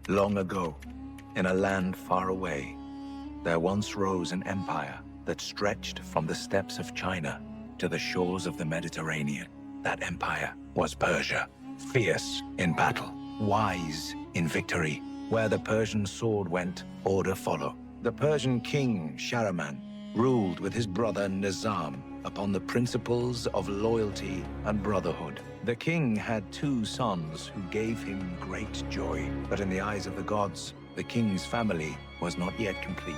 Long ago, in a land far away, there once rose an empire that stretched from the steppes of China to the shores of the Mediterranean. That empire was Persia, fierce in battle, wise in victory. Where the Persian sword went, order followed. The Persian king, Sharaman, ruled with his brother Nizam upon the principles of loyalty and brotherhood. The king had 2 sons who gave him great joy, but in the eyes of the gods, the king's family was not yet complete.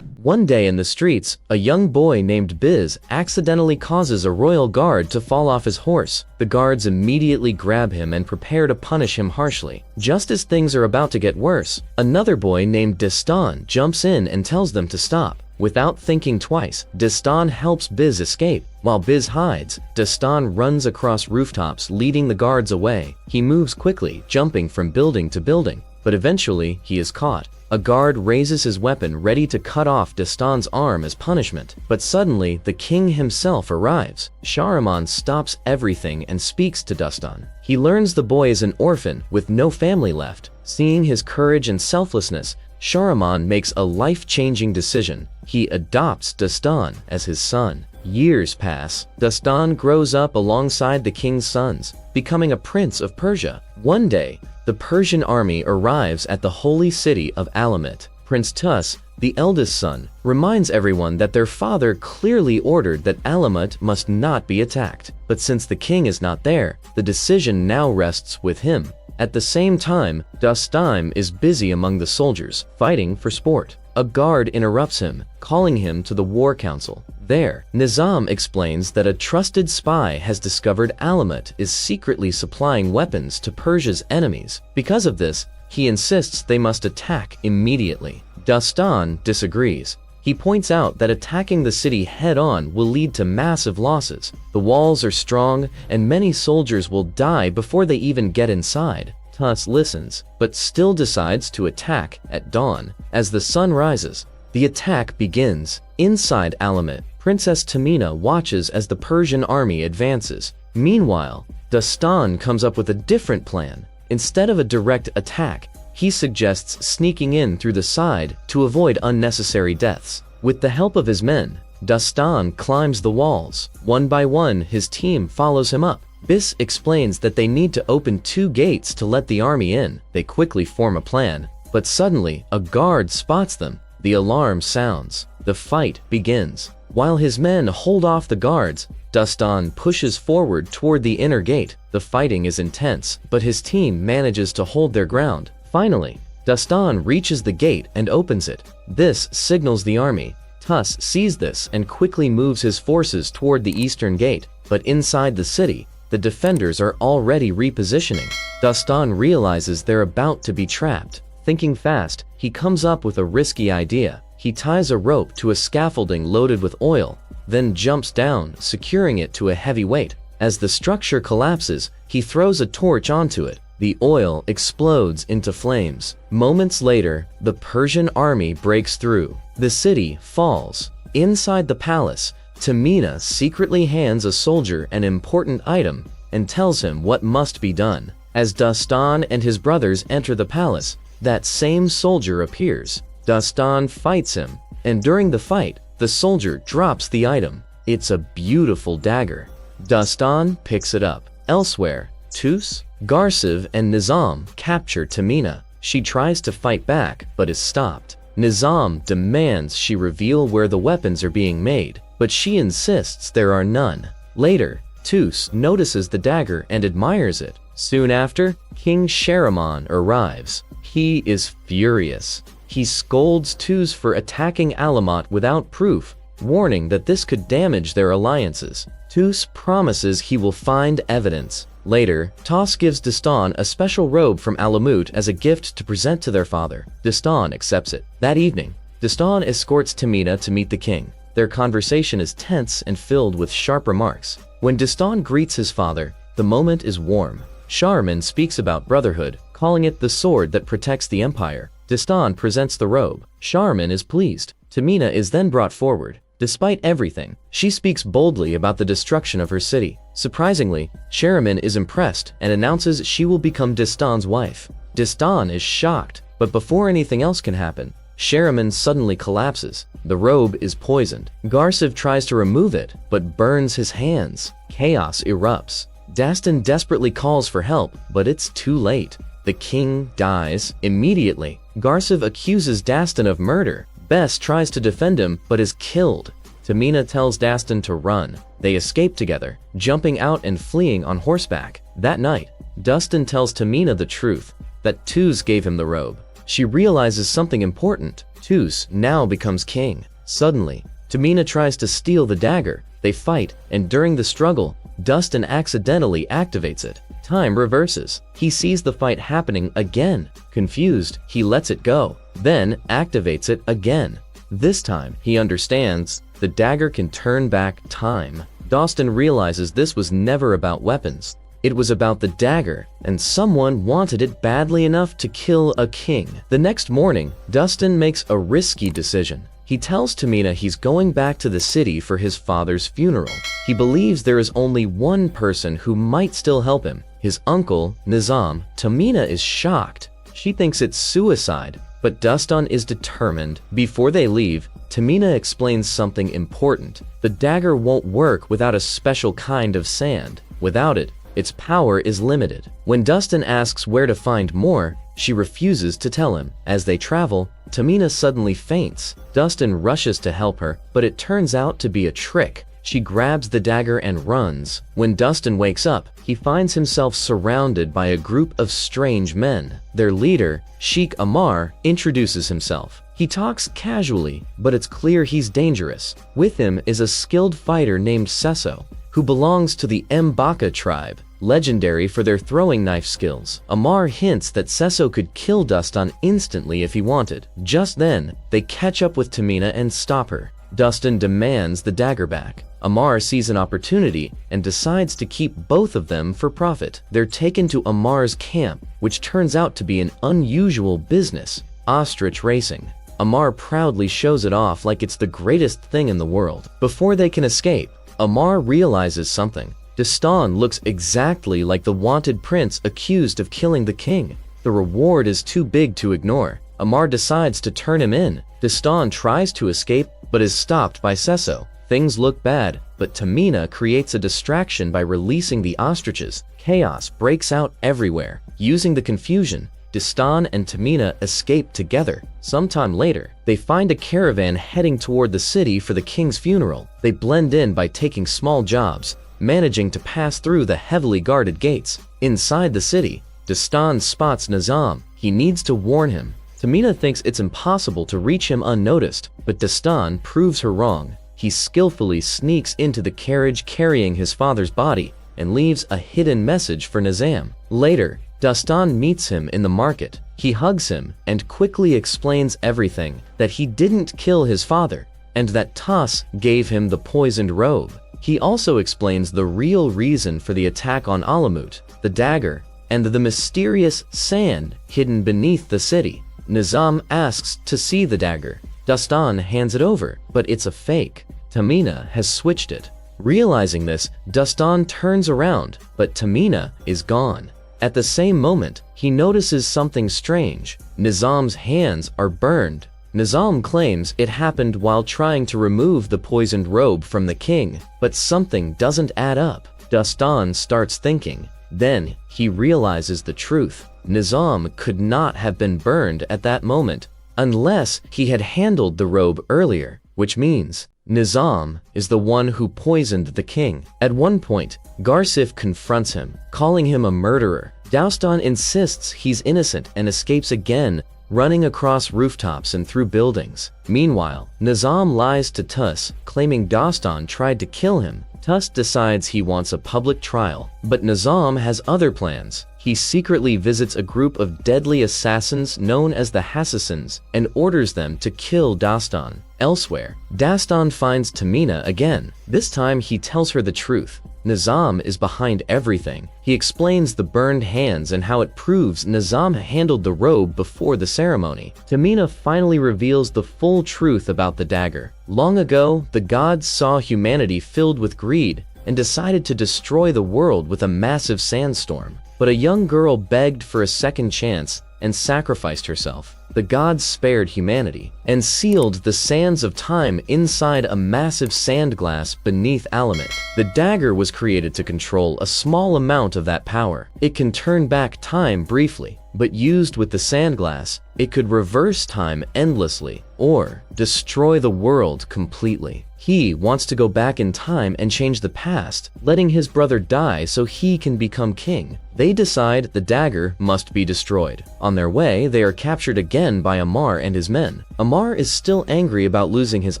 One day in the streets, a young boy named Biz accidentally causes a royal guard to fall off his horse. The guards immediately grab him and prepare to punish him harshly. Just as things are about to get worse, another boy named Dastan jumps in and tells them to stop. Without thinking twice, Dastan helps Biz escape. While Biz hides, Dastan runs across rooftops, leading the guards away. He moves quickly, jumping from building to building, but eventually he is caught. A guard raises his weapon ready to cut off Dastan's arm as punishment, but suddenly the king himself arrives. Sharaman stops everything and speaks to Dastan. He learns the boy is an orphan with no family left. Seeing his courage and selflessness, Sharaman makes a life-changing decision. He adopts Dastan as his son. Years pass. Dastan grows up alongside the king's sons, becoming a prince of Persia. One day, the Persian army arrives at the holy city of Alamut. Prince Tus, the eldest son, reminds everyone that their father clearly ordered that Alamut must not be attacked. But since the king is not there, the decision now rests with him. At the same time, Dastan is busy among the soldiers, fighting for sport. A guard interrupts him, calling him to the war council. There, Nizam explains that a trusted spy has discovered Alamut is secretly supplying weapons to Persia's enemies. Because of this, he insists they must attack immediately. Dastan disagrees. He points out that attacking the city head-on will lead to massive losses. The walls are strong, and many soldiers will die before they even get inside. Tus listens, but still decides to attack at dawn. As the sun rises, the attack begins. Inside Alamut, Princess Tamina watches as the Persian army advances. Meanwhile, Dastan comes up with a different plan. Instead of a direct attack, he suggests sneaking in through the side to avoid unnecessary deaths. With the help of his men, Dastan climbs the walls. One by one, his team follows him up. Bis explains that they need to open 2 gates to let the army in. They quickly form a plan, but suddenly a guard spots them. The alarm sounds. The fight begins. While his men hold off the guards, Dastan pushes forward toward the inner gate. The fighting is intense, but his team manages to hold their ground. Finally, Dastan reaches the gate and opens it. This signals the army. Tus sees this and quickly moves his forces toward the eastern gate. But inside the city, the defenders are already repositioning. Dastan realizes they're about to be trapped. Thinking fast, he comes up with a risky idea. He ties a rope to a scaffolding loaded with oil, then jumps down, securing it to a heavy weight. As the structure collapses, he throws a torch onto it. The oil explodes into flames. Moments later, the Persian army breaks through. The city falls. Inside the palace, Tamina secretly hands a soldier an important item and tells him what must be done. As Dastan and his brothers enter the palace, that same soldier appears. Dastan fights him, and during the fight, the soldier drops the item. It's a beautiful dagger. Dastan picks it up. Elsewhere, Tus, Garsiv, and Nizam capture Tamina. She tries to fight back, but is stopped. Nizam demands she reveal where the weapons are being made, but she insists there are none. Later, Tus notices the dagger and admires it. Soon after, King Sharaman arrives. He is furious. He scolds Tus for attacking Alamut without proof, warning that this could damage their alliances. Tus promises he will find evidence. Later, Tus gives Dastan a special robe from Alamut as a gift to present to their father. Dastan accepts it. That evening, Dastan escorts Tamina to meet the king. Their conversation is tense and filled with sharp remarks. When Dastan greets his father, the moment is warm. Sharaman speaks about brotherhood, calling it the sword that protects the empire. Dastan presents the robe. Sharaman is pleased. Tamina is then brought forward. Despite everything, she speaks boldly about the destruction of her city. Surprisingly, Sharaman is impressed and announces she will become Dastan's wife. Dastan is shocked. But before anything else can happen, Sharaman suddenly collapses. The robe is poisoned. Garsiv tries to remove it, but burns his hands. Chaos erupts. Dastan desperately calls for help, but it's too late. The king dies immediately. Garsiv accuses Dastan of murder. Bess tries to defend him, but is killed. Tamina tells Dastan to run. They escape together, jumping out and fleeing on horseback. That night, Dastan tells Tamina the truth, that Tuz gave him the robe. She realizes something important. Tuz now becomes king. Suddenly, Tamina tries to steal the dagger. They fight, and during the struggle, Dastan accidentally activates it. Time reverses. He sees the fight happening again. Confused, he lets it go, then activates it again. This time, he understands the dagger can turn back time. Dastan realizes this was never about weapons. It was about the dagger, and someone wanted it badly enough to kill a king. The next morning, Dastan makes a risky decision. He tells Tamina he's going back to the city for his father's funeral. He believes there is only one person who might still help him, his uncle, Nizam. Tamina is shocked. She thinks it's suicide, but Dastan is determined. Before they leave, Tamina explains something important. The dagger won't work without a special kind of sand. Without it, its power is limited. When Dastan asks where to find more, she refuses to tell him. As they travel, Tamina suddenly faints. Dastan rushes to help her, but it turns out to be a trick. She grabs the dagger and runs. When Dastan wakes up, he finds himself surrounded by a group of strange men. Their leader, Sheikh Amar, introduces himself. He talks casually, but it's clear he's dangerous. With him is a skilled fighter named Seso, who belongs to the Mbaka tribe, legendary for their throwing knife skills. Amar hints that Seso could kill Dastan instantly if he wanted. Just then, they catch up with Tamina and stop her. Dastan demands the dagger back. Amar sees an opportunity and decides to keep both of them for profit. They're taken to Amar's camp, which turns out to be an unusual business, ostrich racing. Amar proudly shows it off like it's the greatest thing in the world. Before they can escape, Amar realizes something. Dastan looks exactly like the wanted prince accused of killing the king. The reward is too big to ignore. Amar decides to turn him in. Dastan tries to escape, but is stopped by Seso. Things look bad, but Tamina creates a distraction by releasing the ostriches. Chaos breaks out everywhere. Using the confusion, Dastan and Tamina escape together. Sometime later, they find a caravan heading toward the city for the king's funeral. They blend in by taking small jobs, managing to pass through the heavily guarded gates. Inside the city, Dastan spots Nizam. He needs to warn him. Tamina thinks it's impossible to reach him unnoticed, but Dastan proves her wrong. He skillfully sneaks into the carriage carrying his father's body and leaves a hidden message for Nizam. Later, Dastan meets him in the market. He hugs him and quickly explains everything, that he didn't kill his father, and that Tas gave him the poisoned robe. He also explains the real reason for the attack on Alamut, the dagger, and the mysterious sand hidden beneath the city. Nizam asks to see the dagger. Dastan hands it over, but it's a fake. Tamina has switched it. Realizing this, Dastan turns around, but Tamina is gone. At the same moment, he notices something strange. Nizam's hands are burned. Nizam claims it happened while trying to remove the poisoned robe from the king, but something doesn't add up. Dastan starts thinking. Then, he realizes the truth. Nizam could not have been burned at that moment, unless he had handled the robe earlier, which means Nizam is the one who poisoned the king. At one point, Garsiv confronts him, calling him a murderer. Dastan insists he's innocent and escapes again, running across rooftops and through buildings. Meanwhile, Nizam lies to Tus, claiming Dastan tried to kill him. Tus decides he wants a public trial, but Nizam has other plans. He secretly visits a group of deadly assassins known as the Hassansins and orders them to kill Dastan. Elsewhere, Dastan finds Tamina again. This time he tells her the truth. Nizam is behind everything. He explains the burned hands and how it proves Nizam handled the robe before the ceremony. Tamina finally reveals the full truth about the dagger. Long ago, the gods saw humanity filled with greed and decided to destroy the world with a massive sandstorm. But a young girl begged for a second chance and sacrificed herself. The gods spared humanity and sealed the sands of time inside a massive sand glass beneath Alamut. The dagger was created to control a small amount of that power. It can turn back time briefly, but used with the sand glass, it could reverse time endlessly or destroy the world completely. He wants to go back in time and change the past, letting his brother die so he can become king. They decide the dagger must be destroyed. On their way, they are captured again by Amar and his men. Amar is still angry about losing his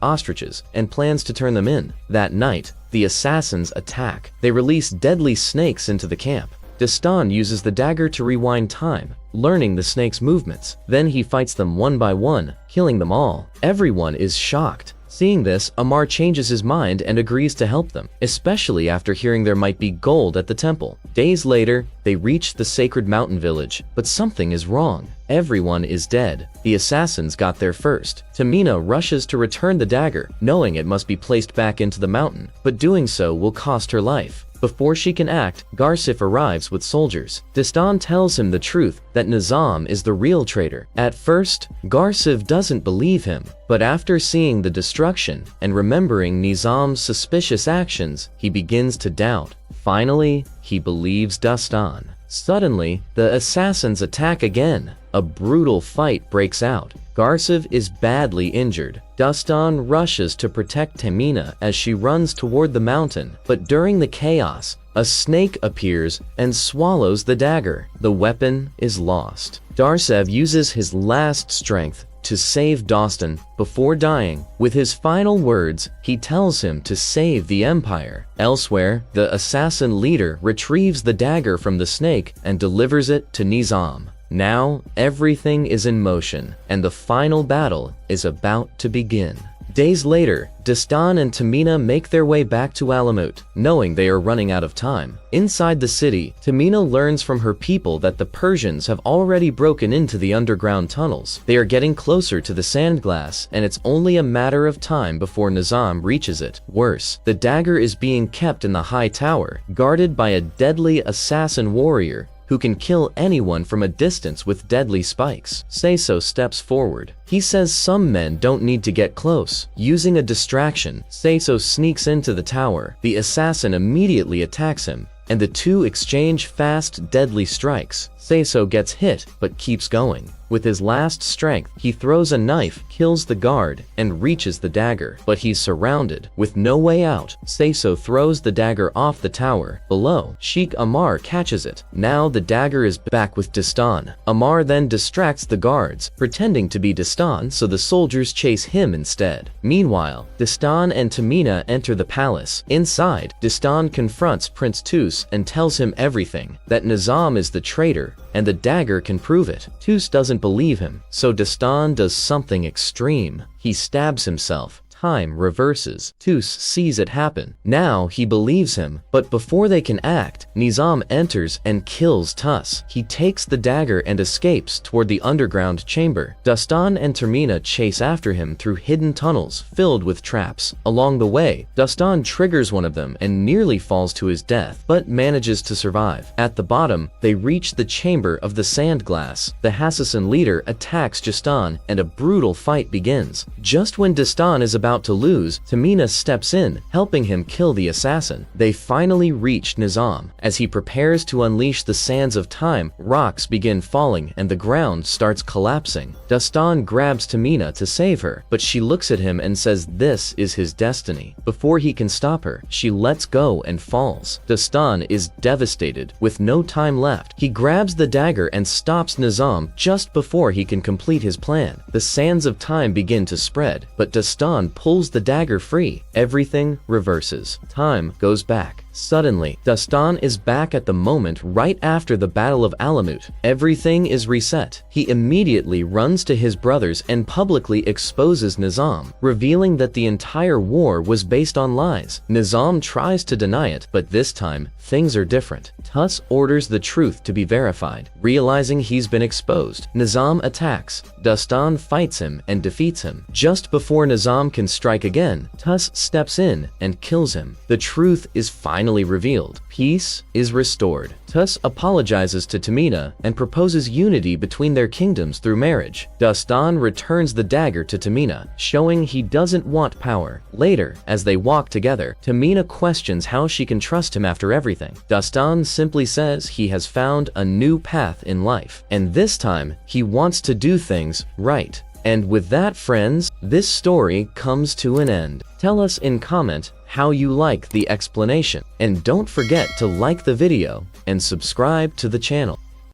ostriches and plans to turn them in. That night, the assassins attack. They release deadly snakes into the camp. Dastan uses the dagger to rewind time, learning the snake's movements. Then he fights them one by one, killing them all. Everyone is shocked. Seeing this, Amar changes his mind and agrees to help them, especially after hearing there might be gold at the temple. Days later, they reach the sacred mountain village, but something is wrong. Everyone is dead. The assassins got there first. Tamina rushes to return the dagger, knowing it must be placed back into the mountain, but doing so will cost her life. Before she can act, Garsif arrives with soldiers. Dastan tells him the truth that Nizam is the real traitor. At first, Garsif doesn't believe him, but after seeing the destruction and remembering Nizam's suspicious actions, he begins to doubt. Finally, he believes Dastan. Suddenly, the assassins attack again. A brutal fight breaks out. Garsif is badly injured. Dastan rushes to protect Tamina as she runs toward the mountain, but during the chaos, a snake appears and swallows the dagger. The weapon is lost. Darsev uses his last strength to save Dastan before dying. With his final words, he tells him to save the Empire. Elsewhere, the assassin leader retrieves the dagger from the snake and delivers it to Nizam. Now, everything is in motion, and the final battle is about to begin. Days later, Dastan and Tamina make their way back to Alamut, knowing they are running out of time. Inside the city, Tamina learns from her people that the Persians have already broken into the underground tunnels. They are getting closer to the sand glass, and it's only a matter of time before Nizam reaches it. Worse, the dagger is being kept in the high tower, guarded by a deadly assassin warrior who can kill anyone from a distance with deadly spikes. Seso steps forward. He says some men don't need to get close. Using a distraction, Seso sneaks into the tower. The assassin immediately attacks him, and the two exchange fast, deadly strikes. Seso gets hit, but keeps going. With his last strength, he throws a knife, kills the guard, and reaches the dagger. But he's surrounded. With no way out, Seso throws the dagger off the tower. Below, Sheikh Amar catches it. Now the dagger is back with Dastan. Amar then distracts the guards, pretending to be Dastan so the soldiers chase him instead. Meanwhile, Dastan and Tamina enter the palace. Inside, Dastan confronts Prince Tus and tells him everything, that Nizam is the traitor, and the dagger can prove it. Tus doesn't believe him, so Dastan does something extreme. He stabs himself. Time reverses. Tus sees it happen. Now he believes him, but before they can act, Nizam enters and kills Tus. He takes the dagger and escapes toward the underground chamber. Dastan and Tamina chase after him through hidden tunnels filled with traps. Along the way, Dastan triggers one of them and nearly falls to his death, but manages to survive. At the bottom, they reach the chamber of the sand glass. The Hassassin leader attacks Dastan, and a brutal fight begins. Just when Dastan is about to lose, Tamina steps in, helping him kill the assassin. They finally reach Nizam. As he prepares to unleash the sands of time, rocks begin falling and the ground starts collapsing. Dastan grabs Tamina to save her, but she looks at him and says this is his destiny. Before he can stop her, she lets go and falls. Dastan is devastated. With no time left, he grabs the dagger and stops Nizam just before he can complete his plan. The sands of time begin to spread, but Dastan pulls the dagger free. Everything reverses. Time goes back. Suddenly, Dastan is back at the moment right after the Battle of Alamut. Everything is reset. He immediately runs to his brothers and publicly exposes Nizam, revealing that the entire war was based on lies. Nizam tries to deny it, but this time, things are different. Tus orders the truth to be verified. Realizing he's been exposed, Nizam attacks. Dastan fights him and defeats him. Just before Nizam can strike again, Tus steps in and kills him. The truth is finally finally revealed. Peace is restored. Tus apologizes to Tamina and proposes unity between their kingdoms through marriage. Dastan returns the dagger to Tamina, showing he doesn't want power. Later, as they walk together, Tamina questions how she can trust him after everything. Dastan simply says he has found a new path in life, and this time, he wants to do things right. And with that, friends, this story comes to an end. Tell us in comment how you like the explanation. And don't forget to like the video and subscribe to the channel.